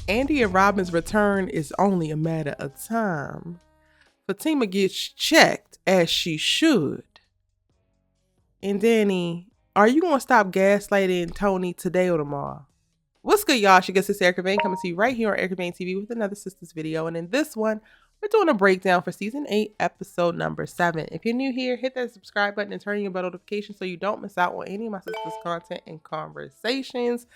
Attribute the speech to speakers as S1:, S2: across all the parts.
S1: Andi and Robin's return is only a matter of time. Fatima gets checked as she should. And Danny, are you going to stop gaslighting Tony today or tomorrow? What's good, y'all? She gets this Erica Vane coming to you right here on Erica Vane TV with another Sistas video. And in this one, we're doing a breakdown for season 8, episode number 7. If you're new here, hit that subscribe button and turn your bell notification so you don't miss out on any of my sisters' content and conversations.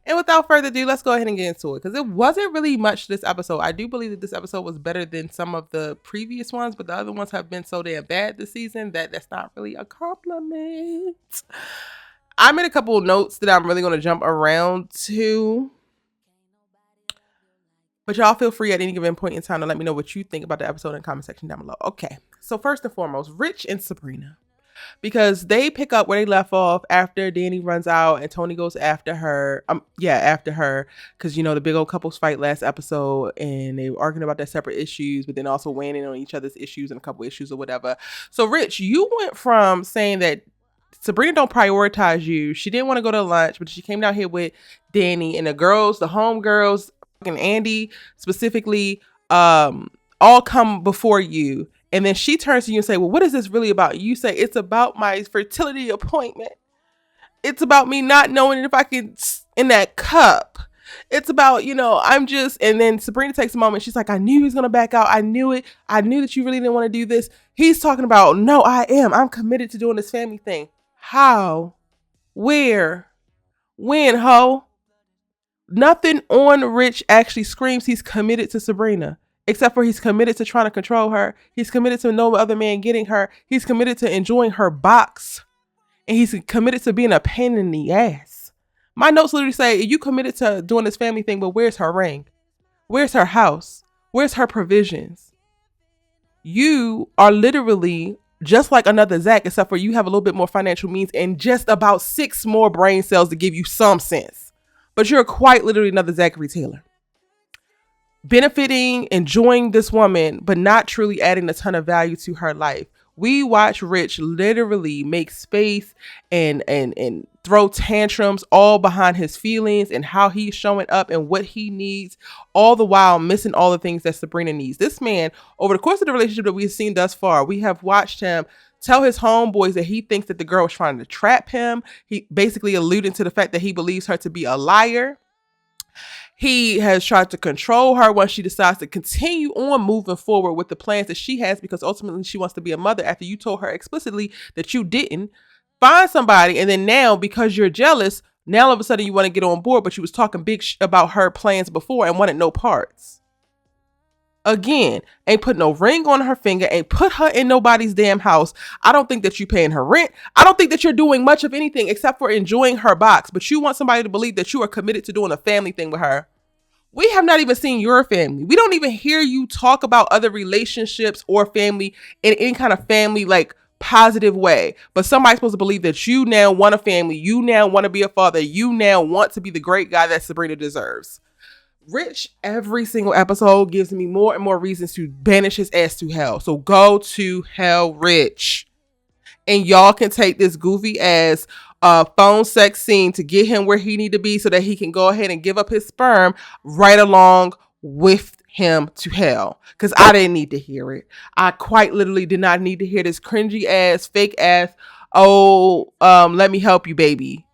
S1: And without further ado, let's go ahead and get into it because it wasn't really much this episode. I do believe that this episode was better than some of the previous ones, but the other ones have been so damn bad this season that that's not really a compliment. I made a couple of notes that I'm really going to jump around to. But y'all feel free at any given point in time to let me know what you think about the episode in the comment section down below. Okay, so first and foremost, Rich and Sabrina. Because they pick up where they left off after Danny runs out and Tony goes after her. After her. Because, you know, the big old couples fight last episode and they were arguing about their separate issues, but then also weighing in on each other's issues and a couple issues or whatever. So, Rich, you went from saying that Sabrina don't prioritize you. She didn't want to go to lunch, but she came down here with Danny and the girls, the homegirls, and Andi specifically, all come before you. And then she turns to you and say, well, what is this really about? You say, it's about my fertility appointment. It's about me not knowing if I can in that cup. It's about, you know, I'm just, and then Sabrina takes a moment. She's like, I knew he was going to back out. I knew it. I knew that you really didn't want to do this. He's talking about, no, I am. I'm committed to doing this family thing. How? Where? When, ho? Nothing on Rich actually screams he's committed to Sabrina. Except for he's committed to trying to control her. He's committed to no other man getting her. He's committed to enjoying her box. And he's committed to being a pain in the ass. My notes literally say, you committed to doing this family thing, but where's her ring? Where's her house? Where's her provisions? You are literally just like another Zach, except for you have a little bit more financial means and just about 6 more brain cells to give you some sense. But you're quite literally another Zachary Taylor. Benefiting, enjoying this woman, but not truly adding a ton of value to her life. We watch Rich literally make space and throw tantrums all behind his feelings and how he's showing up and what he needs, all the while missing all the things that Sabrina needs. This man, over the course of the relationship that we've seen thus far, we have watched him tell his homeboys that he thinks that the girl was trying to trap him. He basically alluding to the fact that he believes her to be a liar. He has tried to control her once she decides to continue on moving forward with the plans that she has, because ultimately she wants to be a mother after you told her explicitly that you didn't. Find somebody, and then now, because you're jealous, now all of a sudden you want to get on board, but you was talking big about her plans before and wanted no parts. Again, ain't put no ring on her finger, ain't put her in nobody's damn house. I don't think that you paying her rent. I don't think that you're doing much of anything except for enjoying her box, but you want somebody to believe that you are committed to doing a family thing with her. We have not even seen your family. We don't even hear you talk about other relationships or family in any kind of family, like, positive way. But somebody's supposed to believe that you now want a family. You now want to be a father. You now want to be the great guy that Sabrina deserves. Rich, every single episode gives me more and more reasons to banish his ass to hell. So go to hell, Rich. And y'all can take this goofy ass phone sex scene to get him where he need to be so that he can go ahead and give up his sperm right along with him to hell. Because I didn't need to hear it. I quite literally did not need to hear this cringy ass, fake ass, let me help you, baby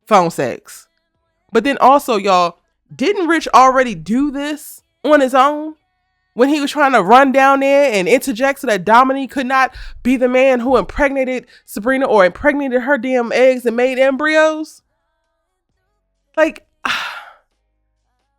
S1: phone sex. But then also, y'all, didn't Rich already do this on his own? When he was trying to run down there and interject so that Dominique could not be the man who impregnated Sabrina or impregnated her damn eggs and made embryos. Like,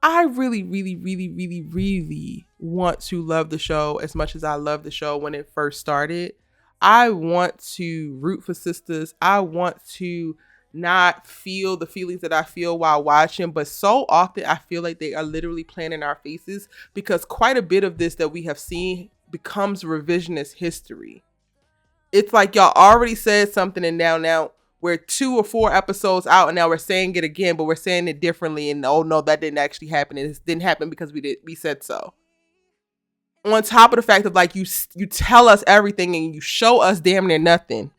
S1: I really, really, really, really, really want to love the show as much as I loved the show when it first started. I want to root for Sistas. I want to not feel the feelings that I feel while watching, but so often I feel like they are literally playing in our faces, because quite a bit of this that we have seen becomes revisionist history. It's like y'all already said something and now we're 2 or 4 episodes out and now we're saying it again, but we're saying it differently, and oh no, that didn't actually happen. It didn't happen because we said so. On top of the fact of, like, you tell us everything and you show us damn near nothing.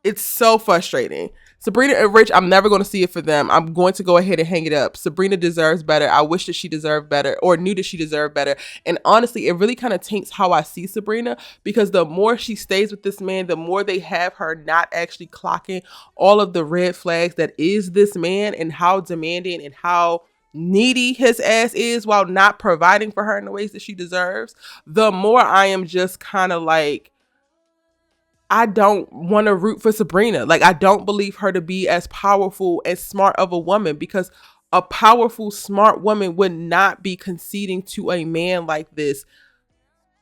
S1: It's so frustrating. Sabrina and Rich, I'm never going to see it for them. I'm going to go ahead and hang it up. Sabrina deserves better. I wish that she deserved better or knew that she deserved better. And honestly, it really kind of taints how I see Sabrina, because the more she stays with this man, the more they have her not actually clocking all of the red flags that is this man and how demanding and how needy his ass is while not providing for her in the ways that she deserves. The more I am just kind of like, I don't want to root for Sabrina. Like, I don't believe her to be as powerful and smart of a woman, because a powerful, smart woman would not be conceding to a man like this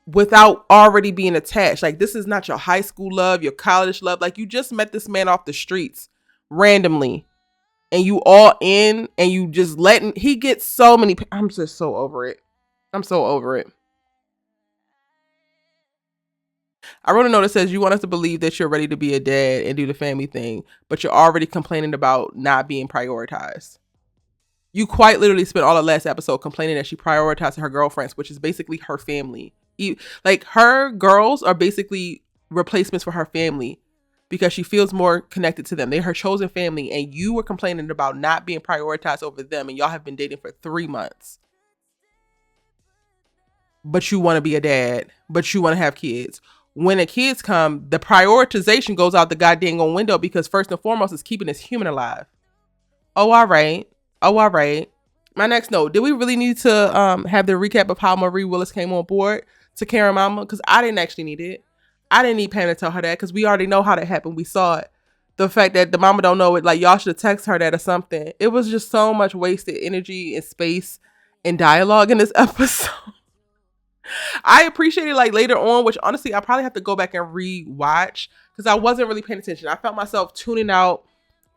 S1: without already being attached. Like, this is not your high school love, your college love. Like, you just met this man off the streets randomly and you all in and you just letting, he gets so many, I'm just so over it. I'm so over it. I wrote a note that says, you want us to believe that you're ready to be a dad and do the family thing, but you're already complaining about not being prioritized. You quite literally spent all the last episode complaining that she prioritized her girlfriends, which is basically her family. Like, her girls are basically replacements for her family because she feels more connected to them. They're her chosen family, and you were complaining about not being prioritized over them, and y'all have been dating for 3 months. But you want to be a dad, but you want to have kids. When the kids come, the prioritization goes out the goddamn window, because first and foremost is keeping this human alive. Oh, all right. My next note, did we really need to have the recap of how Marie Willis came on board to Karen Mama? Because I didn't actually need it. I didn't need Pam to tell her that, because we already know how that happened. We saw it. The fact that the mama don't know it, like, y'all should have texted her that or something. It was just so much wasted energy and space and dialogue in this episode. I appreciate it, like, later on, which honestly I probably have to go back and re-watch, because I wasn't really paying attention. I felt myself tuning out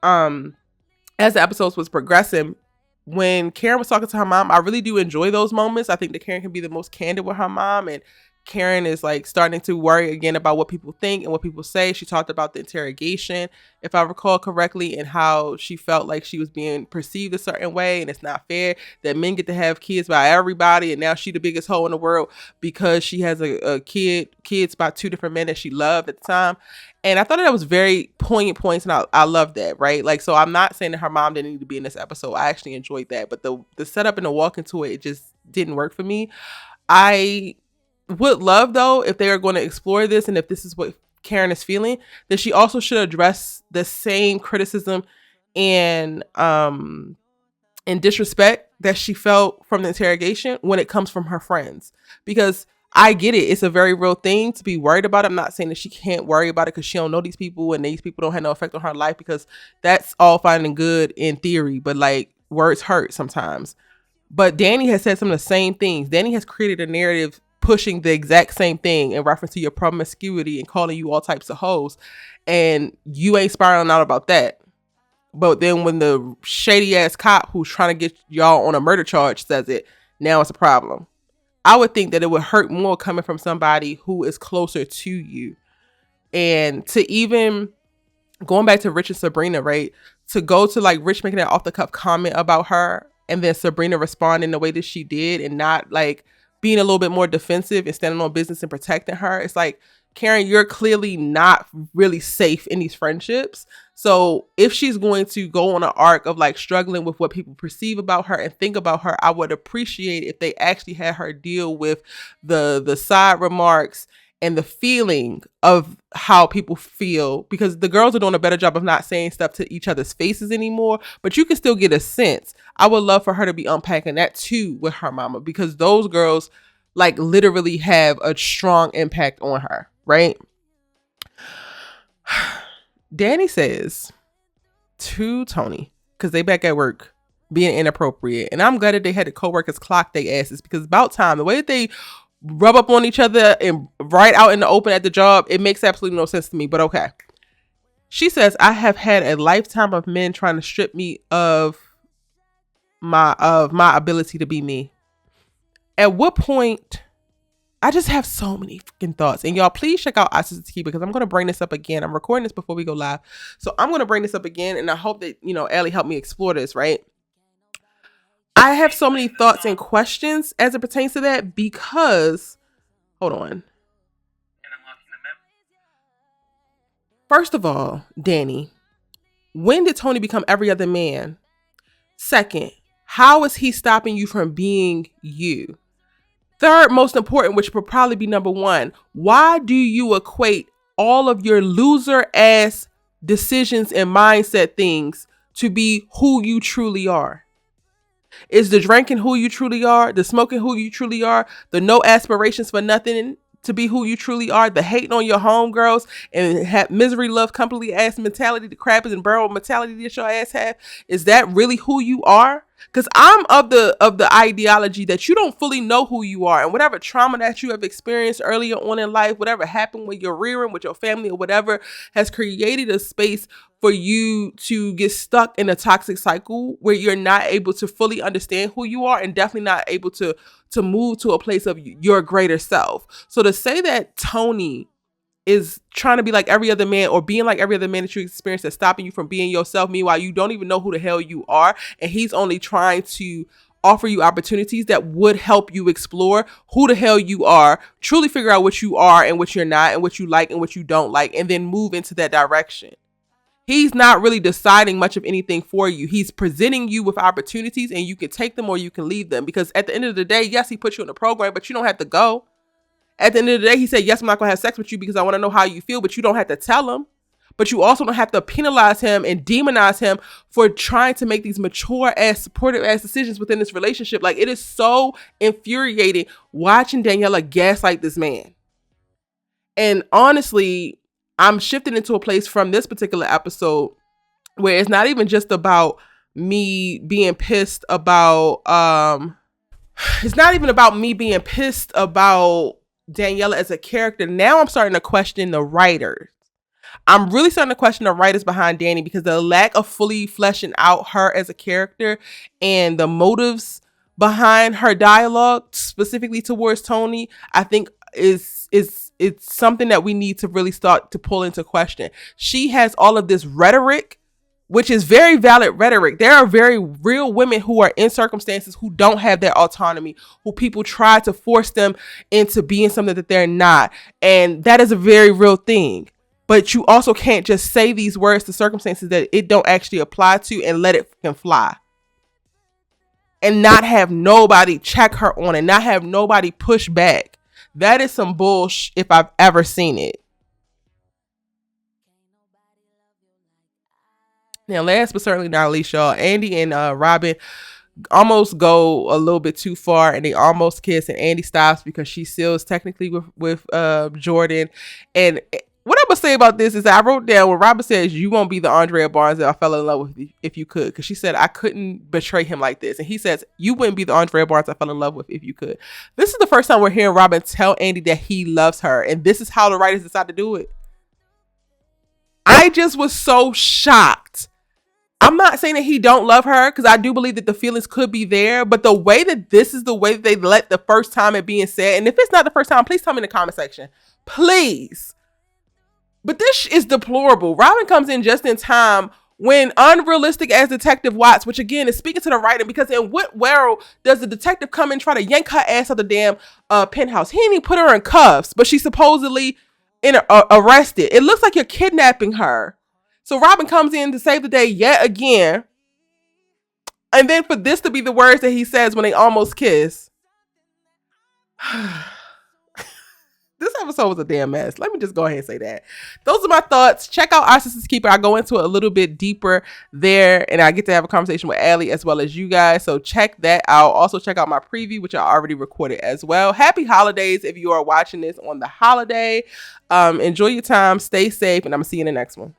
S1: as the episodes was progressing. When Karen was talking to her mom, I really do enjoy those moments. I think that Karen can be the most candid with her mom, and Karen is like starting to worry again about what people think and what people say. She talked about the interrogation, if I recall correctly, and how she felt like she was being perceived a certain way, and it's not fair that men get to have kids by everybody, and now she the biggest hoe in the world because she has a kids by 2 different men that she loved at the time. And I thought that was very poignant points, and I love that, right? Like, so I'm not saying that her mom didn't need to be in this episode. I actually enjoyed that, but the setup and the walk into it just didn't work for me. I would love, though, if they are going to explore this, and if this is what Karen is feeling, that she also should address the same criticism and disrespect that she felt from the interrogation when it comes from her friends. Because I get it, it's a very real thing to be worried about. I'm not saying that she can't worry about it because she don't know these people and these people don't have no effect on her life, because that's all fine and good in theory, but like, words hurt sometimes. But Danni has said some of the same things. Danni has created a narrative pushing the exact same thing in reference to your promiscuity and calling you all types of hoes, and you ain't spiraling out about that. But then when the shady ass cop who's trying to get y'all on a murder charge says it, now it's a problem. I would think that it would hurt more coming from somebody who is closer to you. And to even going back to Rich and Sabrina, right? To go to like Rich making that off the cuff comment about her, and then Sabrina responding the way that she did, and not like being a little bit more defensive and standing on business and protecting her. It's like, Karen, you're clearly not really safe in these friendships. So if she's going to go on an arc of like struggling with what people perceive about her and think about her, I would appreciate if they actually had her deal with the side remarks and the feeling of how people feel, because the girls are doing a better job of not saying stuff to each other's faces anymore, but you can still get a sense. I would love for her to be unpacking that too with her mama, because those girls like literally have a strong impact on her, right? Danni says to Tony, because they back at work being inappropriate, and I'm glad that they had the co-workers clock their asses, because about time. The way that they rub up on each other and right out in the open at the job, it makes absolutely no sense to me, but okay. She says, I have had a lifetime of men trying to strip me of my ability to be me. At what point, I just have so many freaking thoughts. And y'all, please check out Isis Key, because I'm going to bring this up again. I'm recording this before we go live. So I'm going to bring this up again, and I hope that, Allie helped me explore this, right? I have so many thoughts and questions as it pertains to that, because, hold on. First of all, Danni, when did Tony become every other man? Second, how is he stopping you from being you? Third, most important, which would probably be number one, why do you equate all of your loser ass decisions and mindset things to be who you truly are? Is the drinking who you truly are? The smoking who you truly are? The no aspirations for nothing to be who you truly are? The hating on your homegirls and have misery, love, company ass mentality, the crab and barrel mentality that your ass have? Is that really who you are? Because I'm of the ideology that you don't fully know who you are, and whatever trauma that you have experienced earlier on in life, whatever happened with your rearing, with your family or whatever, has created a space for you to get stuck in a toxic cycle where you're not able to fully understand who you are and definitely not able to move to a place of your greater self. So to say that Tony is trying to be like every other man or being like every other man that you experience that's stopping you from being yourself, meanwhile you don't even know who the hell you are, and he's only trying to offer you opportunities that would help you explore who the hell you are, truly figure out what you are and what you're not, and what you like and what you don't like, and then move into that direction. He's not really deciding much of anything for you. He's presenting you with opportunities, and you can take them or you can leave them, because at the end of the day, yes, he put you in a program, but you don't have to go. At the end of the day, he said, yes, I'm not going to have sex with you because I want to know how you feel, but you don't have to tell him. But you also don't have to penalize him and demonize him for trying to make these mature ass, supportive ass decisions within this relationship. Like, it is so infuriating watching Daniella gaslight this man. And honestly, I'm shifting into a place from this particular episode where it's not even just about me being pissed about, it's not even about me being pissed about Daniella as a character. Now I'm starting to question the writers. I'm really starting to question the writers behind Danni, because the lack of fully fleshing out her as a character and the motives behind her dialogue, specifically towards Tony, I think it's something that we need to really start to pull into question. She has all of this rhetoric, which is very valid rhetoric. There are very real women who are in circumstances who don't have that autonomy, who people try to force them into being something that they're not. And that is a very real thing. But you also can't just say these words to circumstances that it don't actually apply to and let it fucking fly. And not have nobody check her on it, not have nobody push back. That is some bullshit if I've ever seen it. Now, last but certainly not least, y'all, Andi and Robin almost go a little bit too far, and they almost kiss, and Andi stops because she still is technically with Jordan. And what I'm gonna say about this is, I wrote down when Robin says, "You won't be the Andrea Barnes that I fell in love with if you could," because she said, "I couldn't betray him like this," and he says, "You wouldn't be the Andrea Barnes I fell in love with if you could." This is the first time we're hearing Robin tell Andi that he loves her, and this is how the writers decide to do it. I just was so shocked. I'm not saying that he don't love her, because I do believe that the feelings could be there, but the way that this is the way that they let the first time it being said, and if it's not the first time, please tell me in the comment section, please. But this is deplorable. Robin comes in just in time when unrealistic as Detective Watts, which again is speaking to the writer, because in what world does the detective come in and try to yank her ass out the damn penthouse? He didn't even put her in cuffs, but she's supposedly arrested. It looks like you're kidnapping her. So Robin comes in to save the day yet again. And then for this to be the words that he says when they almost kiss. This episode was a damn mess. Let me just go ahead and say that. Those are my thoughts. Check out Our Sisters Keeper. I go into it a little bit deeper there, and I get to have a conversation with Allie as well as you guys. So check that out. Also check out my preview, which I already recorded as well. Happy holidays if you are watching this on the holiday. Enjoy your time. Stay safe, and I'm going to see you in the next one.